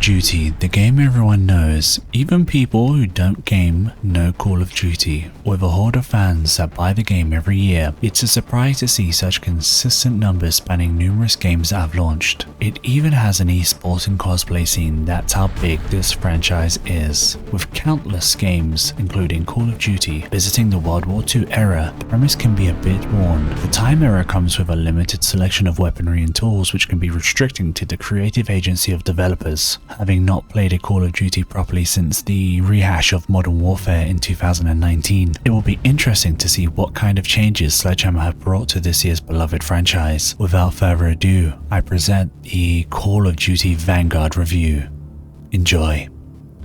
Duty, the game everyone knows. Even people who don't game know Call of Duty. With a horde of fans that buy the game every year, it's a surprise to see such consistent numbers spanning numerous games that have launched. It even has an esports and cosplay scene. That's how big this franchise is. With countless games, including Call of Duty, visiting the World War II era, the premise can be a bit worn. The time era comes with a limited selection of weaponry and tools which can be restricting to the creative agency of developers. Having not played a Call of Duty properly since the rehash of Modern Warfare in 2019, it will be interesting to see what kind of changes Sledgehammer have brought to this year's beloved franchise. Without further ado, I present the Call of Duty Vanguard review. Enjoy.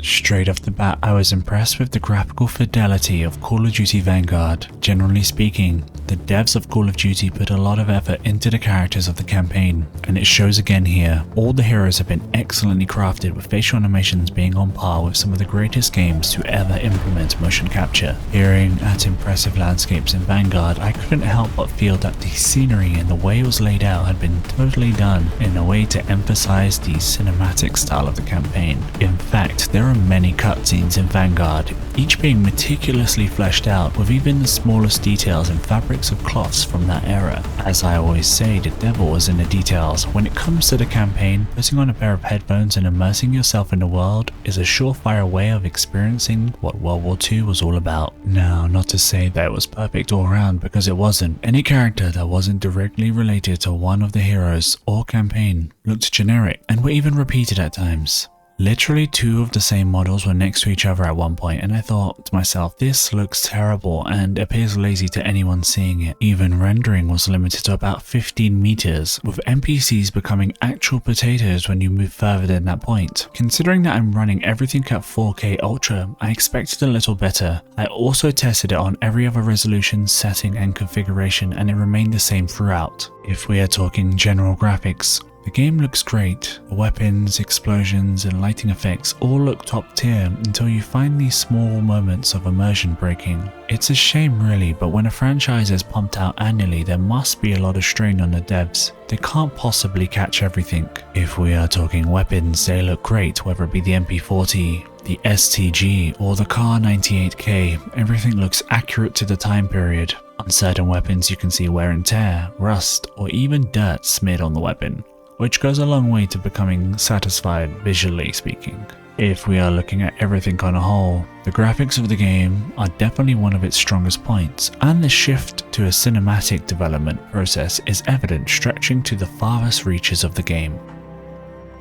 Straight off the bat, I was impressed with the graphical fidelity of Call of Duty Vanguard. Generally speaking, the devs of Call of Duty put a lot of effort into the characters of the campaign, and it shows again here. All the heroes have been excellently crafted, with facial animations being on par with some of the greatest games to ever implement motion capture. Peering at impressive landscapes in Vanguard, I couldn't help but feel that the scenery and the way it was laid out had been totally done in a way to emphasize the cinematic style of the campaign. In fact, there are many cutscenes in Vanguard, each being meticulously fleshed out with even the smallest details and fabrics of cloths from that era. As I always say, the devil is in the details. When it comes to the campaign, putting on a pair of headphones and immersing yourself in the world is a surefire way of experiencing what World War II was all about. Now, not to say that it was perfect all around, because it wasn't. Any character that wasn't directly related to one of the heroes or campaign looked generic and were even repeated at times. Literally two of the same models were next to each other at one point, and I thought to myself, this looks terrible and appears lazy to anyone seeing it. Even rendering was limited to about 15 meters, with NPCs becoming actual potatoes when you move further than that point. Considering that I'm running everything at 4K Ultra, I expected a little better. I also tested it on every other resolution, setting and configuration, and it remained the same throughout. If we are talking general graphics, the game looks great. The weapons, explosions and lighting effects all look top tier until you find these small moments of immersion breaking. It's a shame really, but when a franchise is pumped out annually, there must be a lot of strain on the devs. They can't possibly catch everything. If we are talking weapons, they look great, whether it be the MP40, the STG or the Kar 98K, everything looks accurate to the time period. On certain weapons you can see wear and tear, rust or even dirt smeared on the weapon, which goes a long way to becoming satisfied visually speaking. If we are looking at everything on a whole, the graphics of the game are definitely one of its strongest points, and the shift to a cinematic development process is evident, stretching to the farthest reaches of the game.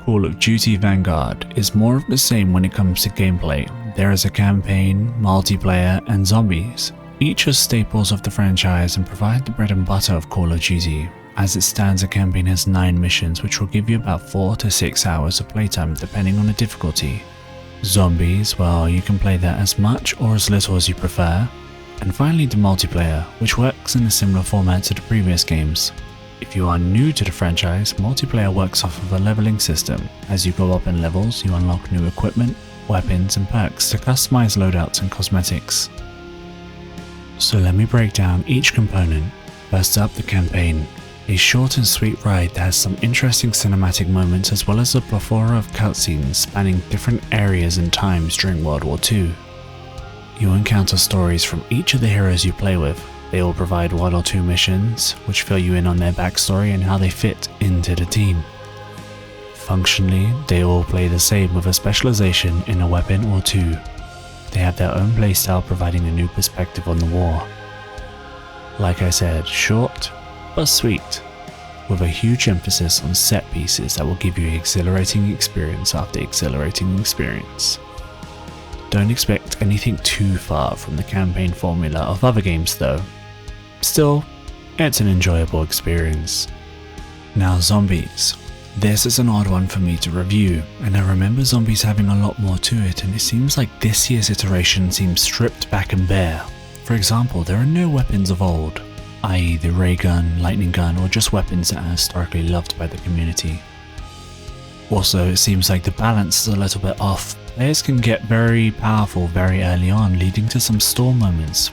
Call of Duty Vanguard is more of the same when it comes to gameplay. There is a campaign, multiplayer and zombies. Each are staples of the franchise and provide the bread and butter of Call of Duty. As it stands, the campaign has 9 missions, which will give you about 4 to 6 hours of playtime depending on the difficulty. Zombies, well, you can play that as much or as little as you prefer. And finally the multiplayer, which works in a similar format to the previous games. If you are new to the franchise, multiplayer works off of a leveling system. As you go up in levels, you unlock new equipment, weapons and perks to customize loadouts and cosmetics. So let me break down each component. First up, the campaign. A short and sweet ride that has some interesting cinematic moments as well as a plethora of cutscenes spanning different areas and times during World War II. You encounter stories from each of the heroes you play with. They will provide 1 or 2 missions, which fill you in on their backstory and how they fit into the team. Functionally, they all play the same with a specialization in a weapon or 2. They have their own playstyle, providing a new perspective on the war. Like I said, short but sweet, with a huge emphasis on set pieces that will give you exhilarating experience after exhilarating experience. Don't expect anything too far from the campaign formula of other games though. Still, it's an enjoyable experience. Now zombies. This is an odd one for me to review, and I remember zombies having a lot more to it, and it seems like this year's iteration seems stripped back and bare. For example, there are no weapons of old, i.e. the ray gun, lightning gun, or just weapons that are historically loved by the community. Also, it seems like the balance is a little bit off. Players can get very powerful very early on, leading to some stall moments.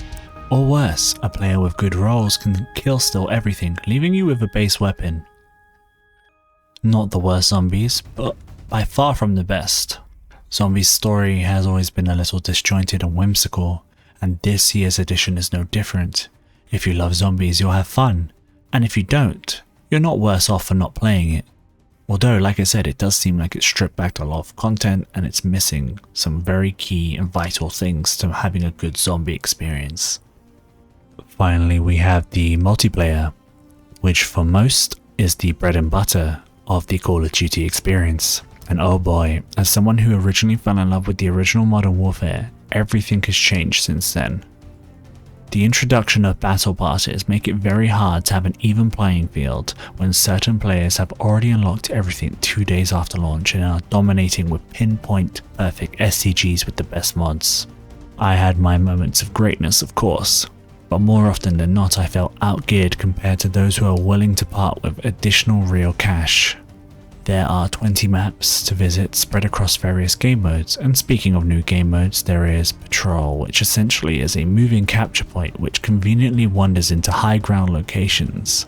Or worse, a player with good rolls can kill steal everything, leaving you with a base weapon. Not the worst zombies, but by far from the best. Zombies' story has always been a little disjointed and whimsical, and this year's edition is no different. If you love zombies, you'll have fun, and if you don't, you're not worse off for not playing it. Although, like I said, it does seem like it's stripped back a lot of content and it's missing some very key and vital things to having a good zombie experience. Finally, we have the multiplayer, which for most is the bread and butter of the Call of Duty experience. And oh boy, as someone who originally fell in love with the original Modern Warfare, everything has changed since then. The introduction of battle passes make it very hard to have an even playing field when certain players have already unlocked everything 2 days after launch and are dominating with pinpoint perfect SCGs with the best mods. I had my moments of greatness, of course, but more often than not I felt outgeared compared to those who are willing to part with additional real cash. There are 20 maps to visit spread across various game modes, and speaking of new game modes, there is Patrol, which essentially is a moving capture point which conveniently wanders into high ground locations.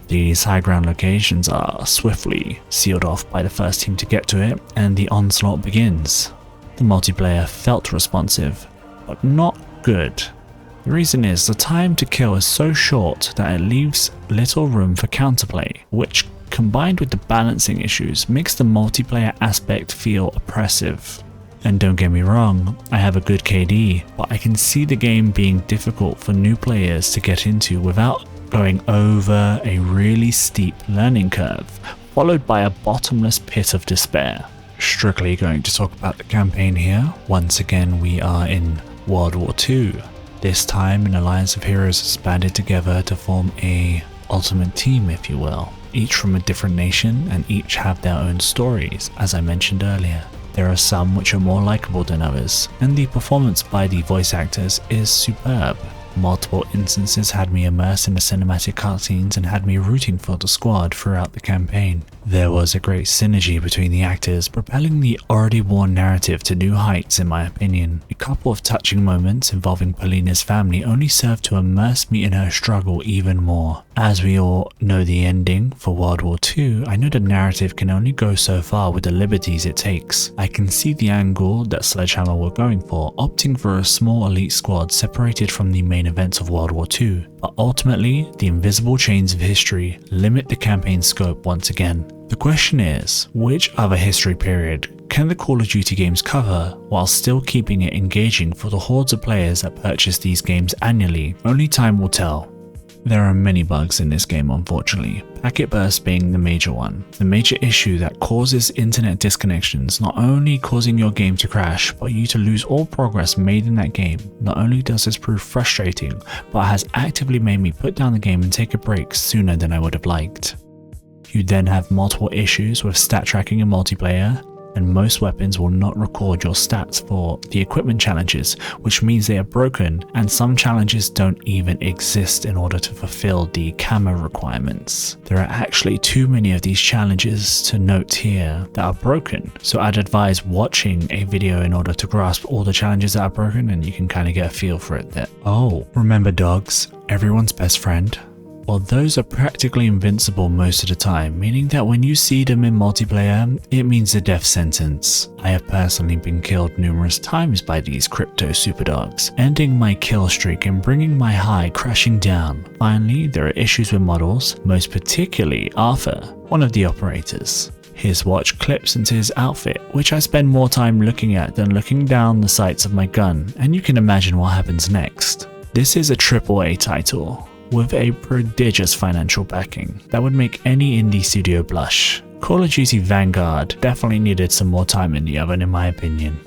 These high ground locations are swiftly sealed off by the first team to get to it, and the onslaught begins. The multiplayer felt responsive, but not good. The reason is the time to kill is so short that it leaves little room for counterplay, which combined with the balancing issues makes the multiplayer aspect feel oppressive. And don't get me wrong, I have a good KD, but I can see the game being difficult for new players to get into without going over a really steep learning curve, followed by a bottomless pit of despair. Strictly going to talk about the campaign here. Once again, we are in World War II. This time an alliance of heroes has banded together to form a ultimate team, if you will. Each from a different nation and each have their own stories, as I mentioned earlier. There are some which are more likable than others, and the performance by the voice actors is superb. Multiple instances had me immersed in the cinematic cutscenes and had me rooting for the squad throughout the campaign. There was a great synergy between the actors, propelling the already worn narrative to new heights in my opinion. A couple of touching moments involving Polina's family only served to immerse me in her struggle even more. As we all know the ending for World War II, I know the narrative can only go so far with the liberties it takes. I can see the angle that Sledgehammer were going for, opting for a small elite squad separated from the main events of World War II, but ultimately the invisible chains of history limit the campaign's scope once again. The question is, which other history period can the Call of Duty games cover while still keeping it engaging for the hordes of players that purchase these games annually? Only time will tell. There are many bugs in this game, unfortunately, packet burst being the major one. The major issue that causes internet disconnections, not only causing your game to crash, but you to lose all progress made in that game. Not only does this prove frustrating, but has actively made me put down the game and take a break sooner than I would have liked. You then have multiple issues with stat tracking in multiplayer, and most weapons will not record your stats for the equipment challenges, which means they are broken, and some challenges don't even exist in order to fulfill the camo requirements. There are actually too many of these challenges to note here that are broken, so I'd advise watching a video in order to grasp all the challenges that are broken, and you can kind of get a feel for it there. Oh, remember dogs, everyone's best friend? Well, those are practically invincible most of the time, meaning that when you see them in multiplayer, it means a death sentence. I have personally been killed numerous times by these crypto superdogs, ending my kill streak and bringing my high crashing down. Finally, there are issues with models, most particularly Arthur, one of the operators. His watch clips into his outfit, which I spend more time looking at than looking down the sights of my gun, and you can imagine what happens next. This is a AAA title, with a prodigious financial backing that would make any indie studio blush. Call of Duty Vanguard definitely needed some more time in the oven in my opinion.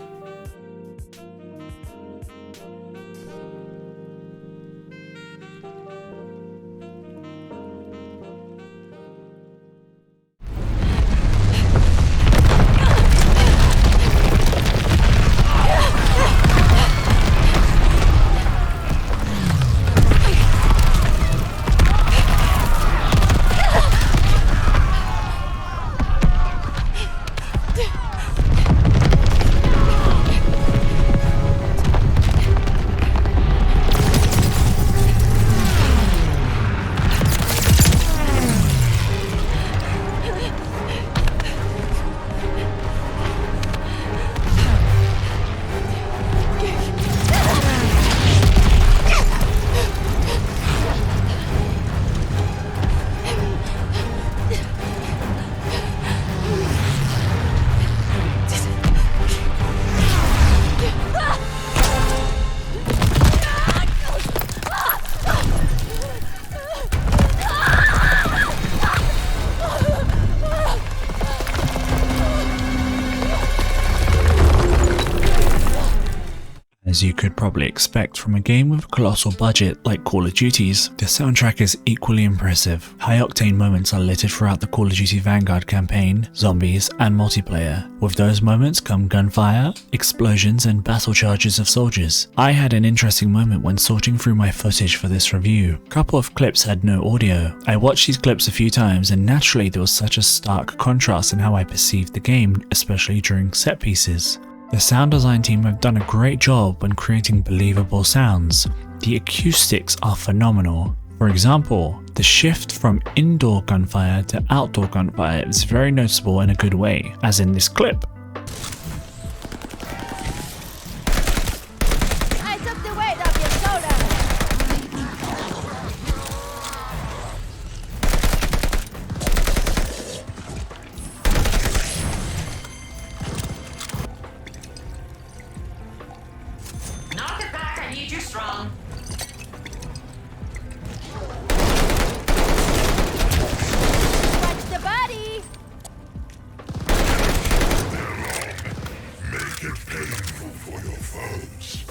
as you could probably expect from a game with a colossal budget like Call of Duty's, the soundtrack is equally impressive. High-octane moments are littered throughout the Call of Duty Vanguard campaign, zombies, and multiplayer. With those moments come gunfire, explosions, and battle charges of soldiers. I had an interesting moment when sorting through my footage for this review. A couple of clips had no audio. I watched these clips a few times and naturally there was such a stark contrast in how I perceived the game, especially during set pieces. The sound design team have done a great job when creating believable sounds. The acoustics are phenomenal. For example, the shift from indoor gunfire to outdoor gunfire is very noticeable in a good way, as in this clip. I took the weight off your shoulder. Knock it back, I need you strong. Watch the body. Make it painful for your foes.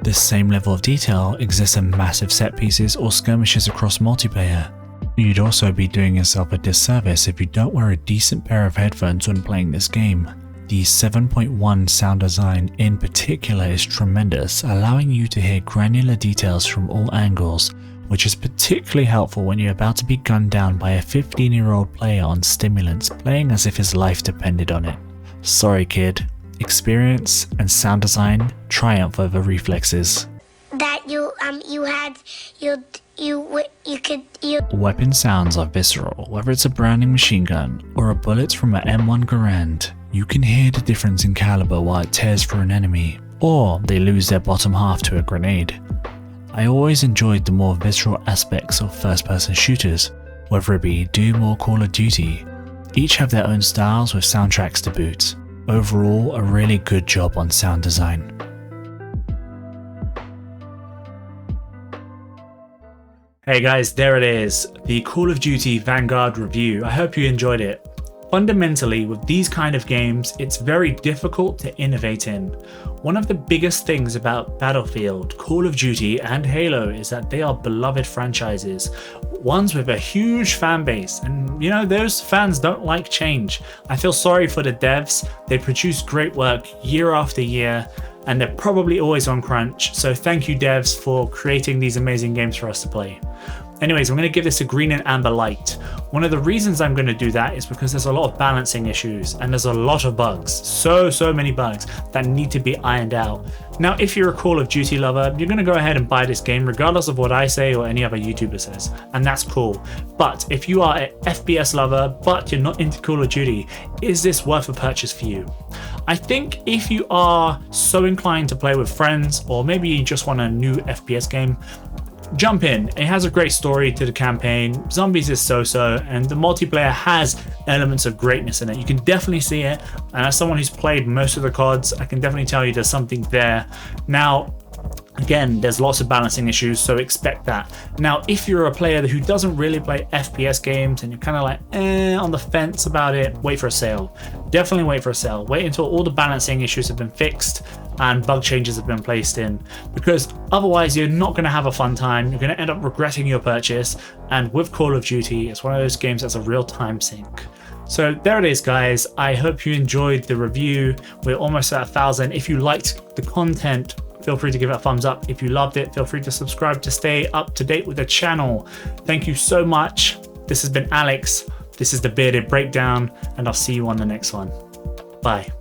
This same level of detail exists in massive set pieces or skirmishes across multiplayer. You'd also be doing yourself a disservice if you don't wear a decent pair of headphones when playing this game. The 7.1 sound design in particular is tremendous, allowing you to hear granular details from all angles, which is particularly helpful when you're about to be gunned down by a 15-year-old player on stimulants playing as if his life depended on it. Sorry kid, experience and sound design triumph over reflexes. That you could Weapon sounds are visceral, whether it's a Browning machine gun or a bullet from an M1 Garand. You can hear the difference in caliber while it tears through an enemy, or they lose their bottom half to a grenade. I always enjoyed the more visceral aspects of first-person shooters, whether it be Doom or Call of Duty. Each have their own styles with soundtracks to boot. Overall, a really good job on sound design. Hey guys, there it is, the Call of Duty Vanguard review. I hope you enjoyed it. Fundamentally, with these kind of games, it's very difficult to innovate in. One of the biggest things about Battlefield, Call of Duty, and Halo is that they are beloved franchises, ones with a huge fan base, and you know, those fans don't like change. I feel sorry for the devs. They produce great work year after year, and they're probably always on crunch, so thank you devs for creating these amazing games for us to play. Anyways, I'm going to give this a green and amber light. One of the reasons I'm going to do that is because there's a lot of balancing issues and there's a lot of bugs. So many bugs that need to be ironed out. Now, if you're a Call of Duty lover, you're going to go ahead and buy this game regardless of what I say or any other YouTuber says, and that's cool. But if you are an FPS lover, but you're not into Call of Duty, is this worth a purchase for you? I think if you are so inclined to play with friends, or maybe you just want a new FPS game, jump in. It has a great story to the campaign, zombies is so-so, and the multiplayer has elements of greatness in it. You can definitely see it, and as someone who's played most of the CODs, I can definitely tell you there's something there. Now, again, there's lots of balancing issues, so expect that. Now, if you're a player who doesn't really play FPS games and you're kind of like on the fence about it, wait for a sale. Definitely wait for a sale. Wait until all the balancing issues have been fixed and bug changes have been placed in, because otherwise you're not going to have a fun time. You're going to end up regretting your purchase, and with Call of Duty, it's one of those games that's a real time sink. So there it is, guys. I hope you enjoyed the review. We're almost at 1,000. If you liked the content, feel free to give it a thumbs up. If you loved it, feel free to subscribe to stay up to date with the channel. Thank you so much. This has been Alex. This is the Bearded Breakdown, and I'll see you on the next one. Bye.